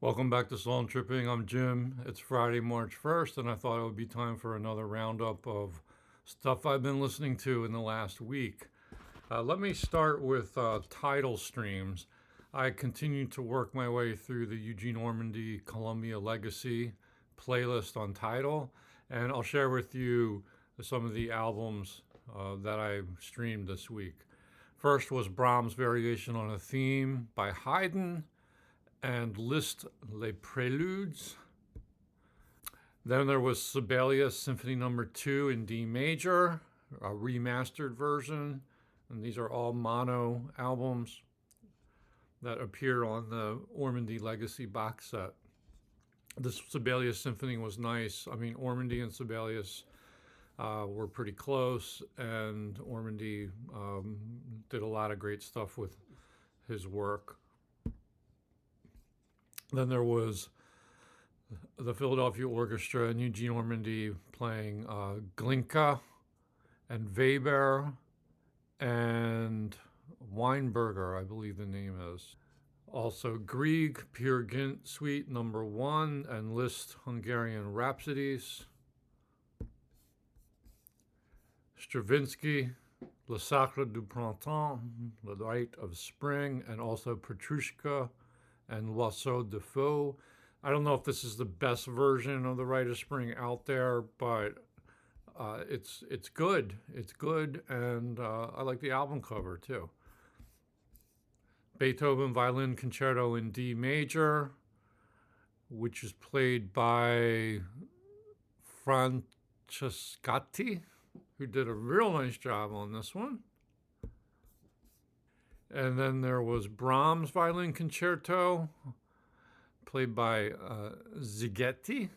Welcome back to Song Tripping. I'm Jim. It's Friday, March 1st, and I thought it would be time for another roundup of stuff I've been listening to in the last week. Let me start with title streams. I continue to work my way through the Eugene Ormandy Columbia Legacy playlist on Tidal, and I'll share with you some of the albums that I streamed this week. First was Brahms' Variation on a Theme by Haydn and Liszt Les Préludes. Then there was Sibelius Symphony No. 2 in D major, a remastered version. And these are all mono albums that appear on the Ormandy Legacy box set. This Sibelius Symphony was nice. I mean, Ormandy and Sibelius were pretty close, and Ormandy did a lot of great stuff with his work. Then there was the Philadelphia Orchestra and Eugene Ormandy playing Glinka and Weber and Weinberger, I believe the name is. Also Grieg, Peer Gynt Suite No. 1 and Liszt Hungarian Rhapsodies. Stravinsky, Le Sacre du Printemps, The Rite of Spring, and also Petrushka and L'Oiseau de Feu. I don't know if this is the best version of The Rite of Spring out there, but it's good. It's good, and I like the album cover too. Beethoven Violin Concerto in D major, which is played by Francescatti, who did a real nice job on this one. And then there was Brahms Violin Concerto, played by Zighetti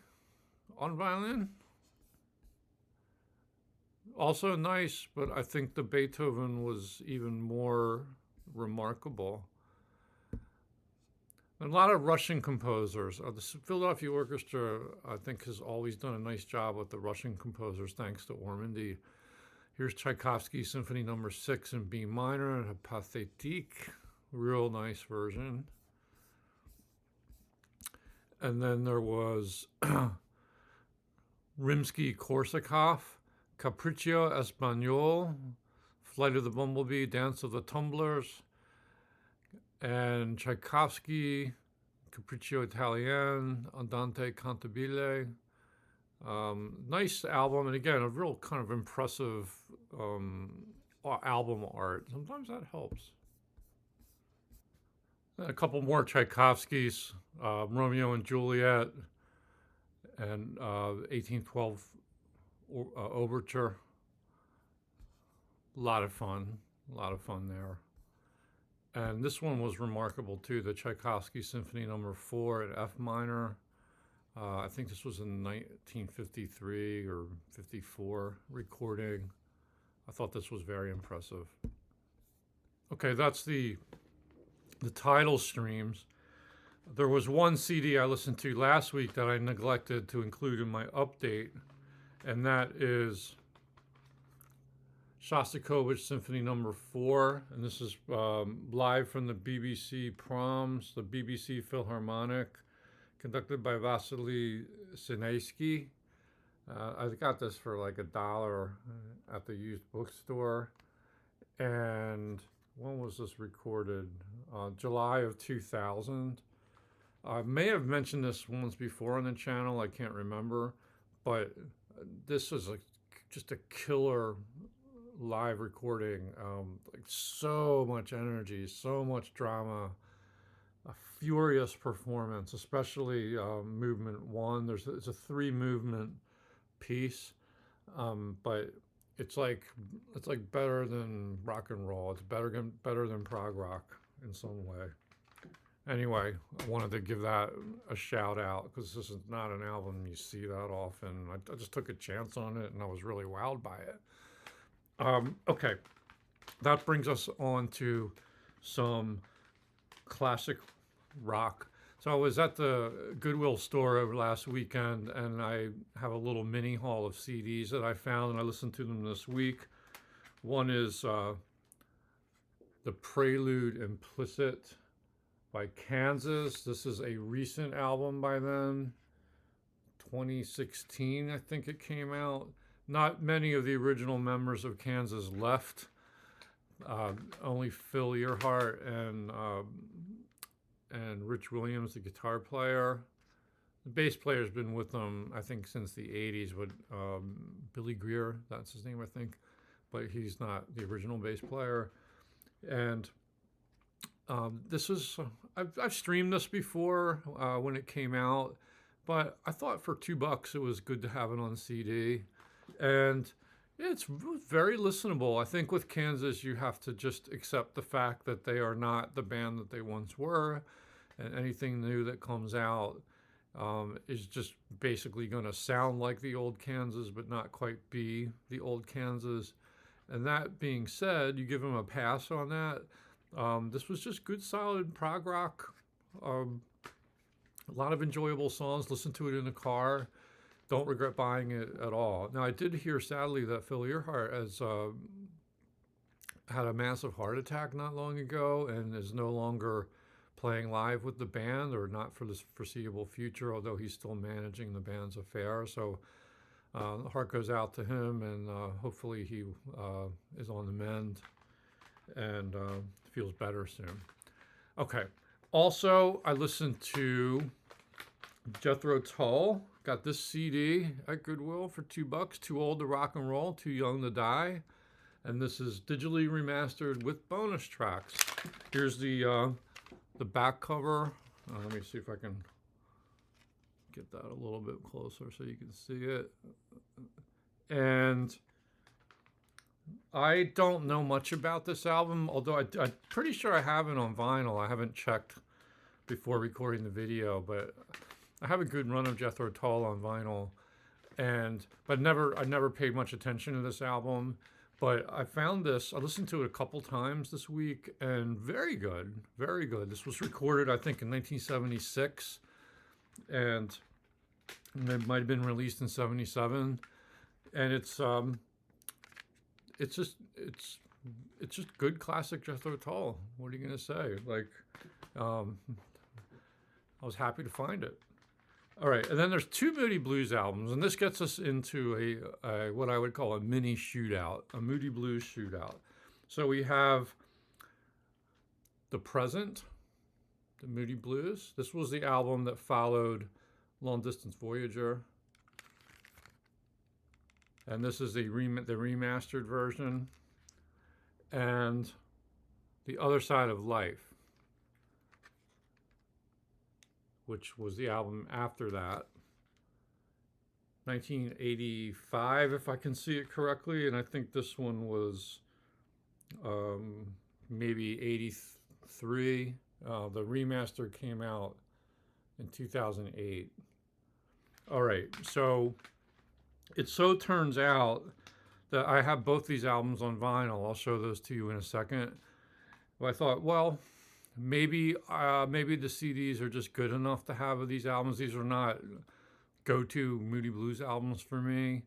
on violin. Also nice, but I think the Beethoven was even more remarkable. And a lot of Russian composers. The Philadelphia Orchestra, I think, has always done a nice job with the Russian composers, thanks to Ormandy. Here's Tchaikovsky Symphony No. 6 in B minor, a Pathétique, real nice version. And then there was Rimsky-Korsakov, Capriccio Espagnol, Flight of the Bumblebee, Dance of the Tumblers, and Tchaikovsky, Capriccio Italien, Andante Cantabile. Nice album, and again, a real kind of impressive album art. Sometimes that helps. And a couple more Tchaikovskys, Romeo and Juliet, and 1812 Overture. A lot of fun there. And this one was remarkable too, the Tchaikovsky Symphony No. 4 in F minor. I think this was in 1953 or 54 recording. I thought this was very impressive. Okay, that's the title streams. There was one CD I listened to last week that I neglected to include in my update, and that is Shostakovich Symphony No. 4, and this is live from the BBC Proms, the BBC Philharmonic, conducted by Vasily Sinaisky. I got this for like $1 at the used bookstore. And when was this recorded? July of 2000. I may have mentioned this once before on the channel, I can't remember, but this is just a killer live recording. Like so much energy, so much drama, a furious performance, especially movement 1. It's a 3-movement piece, but it's like better than rock and roll. It's better than prog rock in some way. Anyway, I wanted to give that a shout out because this is not an album you see that often. I just took a chance on it and I was really wowed by it. Okay, that brings us on to some classic rock. So I was at the Goodwill store over last weekend, and I have a little mini haul of CDs that I found, and I listened to them this week. One is the Prelude Implicit by Kansas. This is a recent album by them. 2016, I think it came out. Not many of the original members of Kansas left. Only Phil Earhart and Rich Williams, the guitar player. The bass player's been with them, I think, since the 80s. With Billy Greer, that's his name, I think. But he's not the original bass player. And this is, I've streamed this before when it came out. But I thought for $2 it was good to have it on CD. And it's very listenable. I think with Kansas, you have to just accept the fact that they are not the band that they once were. And anything new that comes out is just basically going to sound like the old Kansas, but not quite be the old Kansas. And that being said, you give them a pass on that. This was just good, solid prog rock. A lot of enjoyable songs. Listen to it in the car. Don't regret buying it at all. Now, I did hear, sadly, that Phil Earhart has had a massive heart attack not long ago and is no longer playing live with the band, or not for the foreseeable future, although he's still managing the band's affairs. So the heart goes out to him, and hopefully he is on the mend and feels better soon. Okay. Also, I listened to Jethro Tull. Got this CD at Goodwill for $2. Too Old to Rock and Roll, Too Young to Die. And this is digitally remastered with bonus tracks. Here's the back cover. Let me see if I can get that a little bit closer so you can see it. And I don't know much about this album, although I'm pretty sure I have it on vinyl. I haven't checked before recording the video, but I have a good run of Jethro Tull on vinyl, but I never paid much attention to this album. But I found this, I listened to it a couple times this week, and very good, very good. This was recorded, I think, in 1976, and it might have been released in 77. And it's just good classic Jethro Tull. What are you gonna say? Like, I was happy to find it. All right, and then there's two Moody Blues albums, and this gets us into a what I would call a mini shootout, a Moody Blues shootout. So we have The Present, the Moody Blues. This was the album that followed Long Distance Voyager. And this is the remastered version. And The Other Side of Life, which was the album after that. 1985, if I can see it correctly. And I think this one was maybe 83. The remaster came out in 2008. All right, so it so turns out that I have both these albums on vinyl. I'll show those to you in a second. But I thought, well, maybe the CDs are just good enough to have of these albums. These are not go-to Moody Blues albums for me.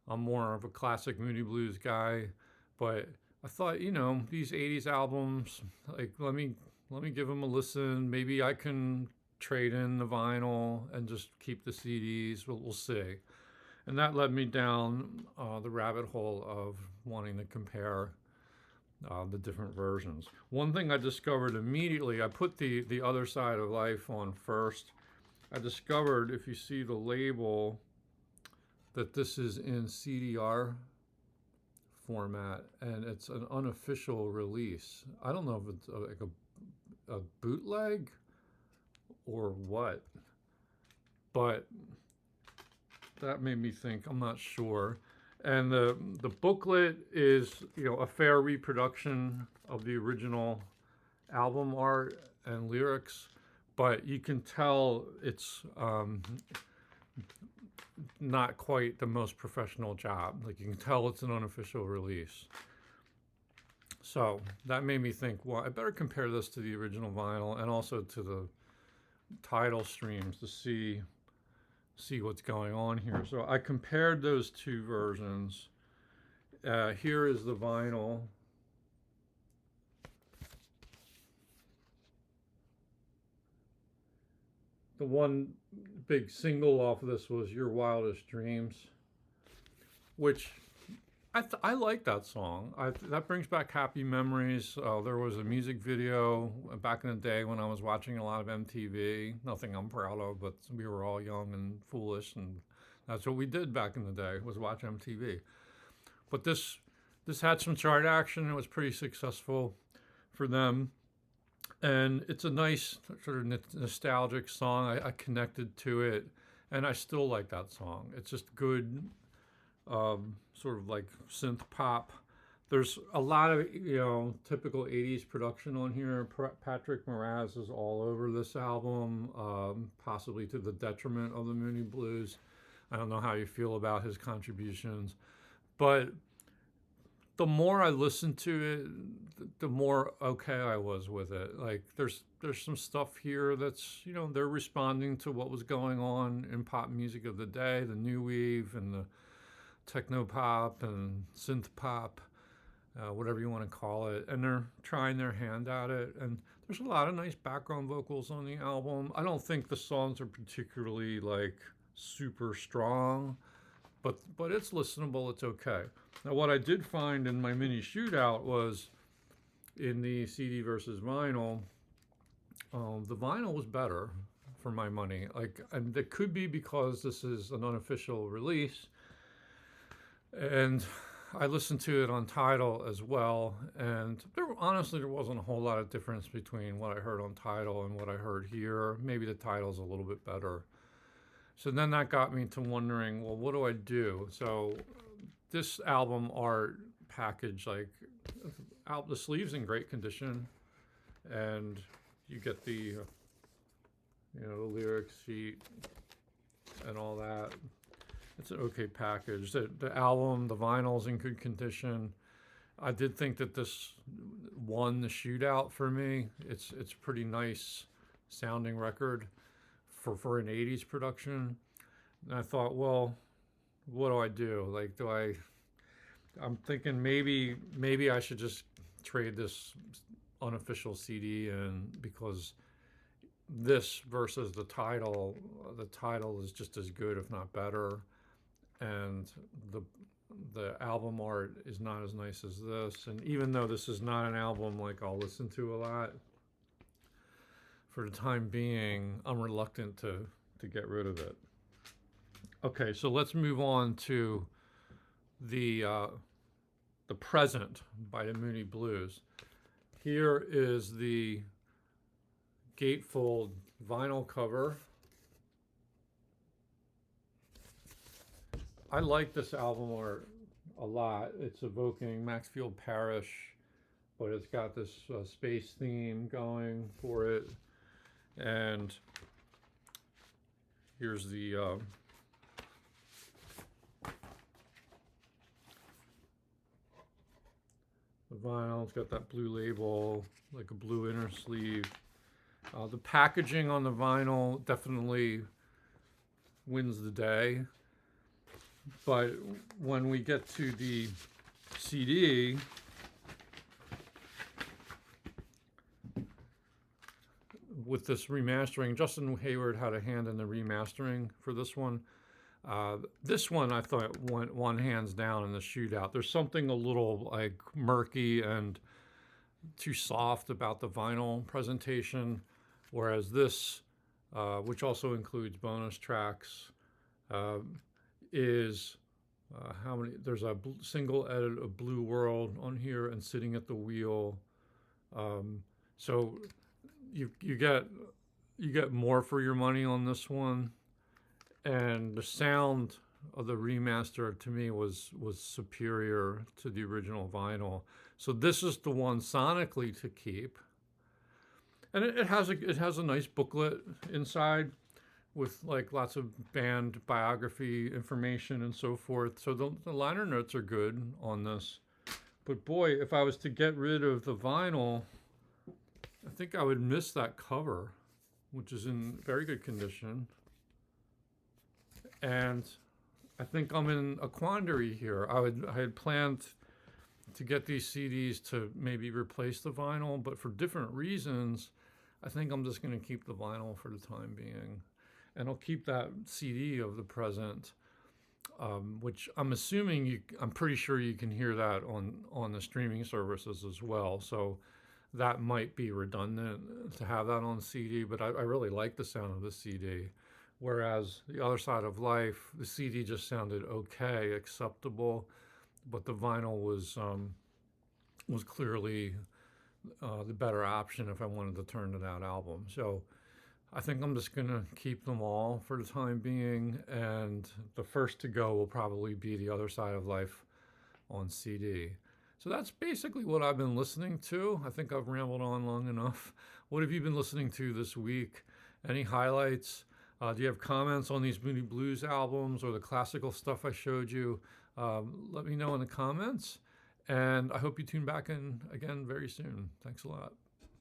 I'm more of a classic Moody Blues guy. But I thought, these 80s albums, like, let me give them a listen. Maybe I can trade in the vinyl and just keep the CDs. We'll see. And that led me down the rabbit hole of wanting to compare the different versions. One thing I discovered immediately, I put the Other Side of Life on first. I discovered, if you see the label, that this is in CDR format, and it's an unofficial release. I don't know if it's like a bootleg or what, but that made me think. I'm not sure. And the booklet is, a fair reproduction of the original album art and lyrics, but you can tell it's not quite the most professional job. Like, you can tell it's an unofficial release. So that made me think, well, I better compare this to the original vinyl and also to the title streams to see what's going on here. So I compared those two versions. Here is the vinyl. the one big single off of this was Your Wildest Dreams, which I like that song. That brings back happy memories. There was a music video back in the day when I was watching a lot of MTV. Nothing I'm proud of, but we were all young and foolish, and that's what we did back in the day, was watch MTV. But this had some chart action. It was pretty successful for them, and it's a nice sort of nostalgic song. I connected to it, and I still like that song. It's just good, sort of like synth pop. There's a lot of typical '80s production on here. Patrick Moraz is all over this album, possibly to the detriment of the Moody Blues. I don't know how you feel about his contributions, but the more I listened to it, the more okay I was with it. Like there's some stuff here that's they're responding to what was going on in pop music of the day, the new wave and the techno pop and synth pop, whatever you want to call it, and they're trying their hand at it. And there's a lot of nice background vocals on the album. I don't think the songs are particularly like super strong, but it's listenable. It's okay. Now, what I did find in my mini shootout was in the CD versus vinyl. The vinyl was better for my money. And it could be because this is an unofficial release, and I listened to it on Tidal as well. And honestly, there wasn't a whole lot of difference between what I heard on Tidal and what I heard here. Maybe the Tidal's a little bit better. So then that got me to wondering, well, what do I do? So this album art package, like the sleeve's in great condition, and you get the the lyrics sheet and all that. It's an okay package. The album, the vinyl's in good condition. I did think that this won the shootout for me. It's a pretty nice sounding record for an '80s production. And I thought, well, what do I do? Like, I'm thinking maybe I should just trade this unofficial CD in, because this versus the title is just as good, if not better. And the album art is not as nice as this. And even though this is not an album like I'll listen to a lot, for the time being, I'm reluctant to get rid of it. Okay, so let's move on to the Present by the Moody Blues. Here is the gatefold vinyl cover. I like this album art a lot. It's evoking Maxfield Parrish, but it's got this space theme going for it. And here's the vinyl. It's got that blue label, like a blue inner sleeve. The packaging on the vinyl definitely wins the day. But when we get to the CD, with this remastering, Justin Hayward had a hand in the remastering for this one. This one I thought won hands down in the shootout. There's something a little like murky and too soft about the vinyl presentation, whereas this, which also includes bonus tracks, is how many? There's a single edit of Blue World on here and Sitting at the Wheel. So you get more for your money on this one, and the sound of the remaster to me was superior to the original vinyl. So this is the one sonically to keep, and it has a nice booklet inside with like lots of band biography information and so forth. So the liner notes are good on this. But boy, if I was to get rid of the vinyl, I think I would miss that cover, which is in very good condition. And I think I'm in a quandary here. I had planned to get these CDs to maybe replace the vinyl, but for different reasons, I think I'm just going to keep the vinyl for the time being. And I'll keep that CD of the present, which I'm assuming I'm pretty sure you can hear that on the streaming services as well. So that might be redundant to have that on CD, but I really like the sound of the CD. Whereas the other side of life, the CD just sounded okay, acceptable, but the vinyl was clearly the better option if I wanted to turn to that album. So I think I'm just going to keep them all for the time being, and the first to go will probably be The Other Side of Life on CD. So that's basically what I've been listening to. I think I've rambled on long enough. What have you been listening to this week? Any highlights? Do you have comments on these Moody Blues albums or the classical stuff I showed you? Let me know in the comments. And I hope you tune back in again very soon. Thanks a lot.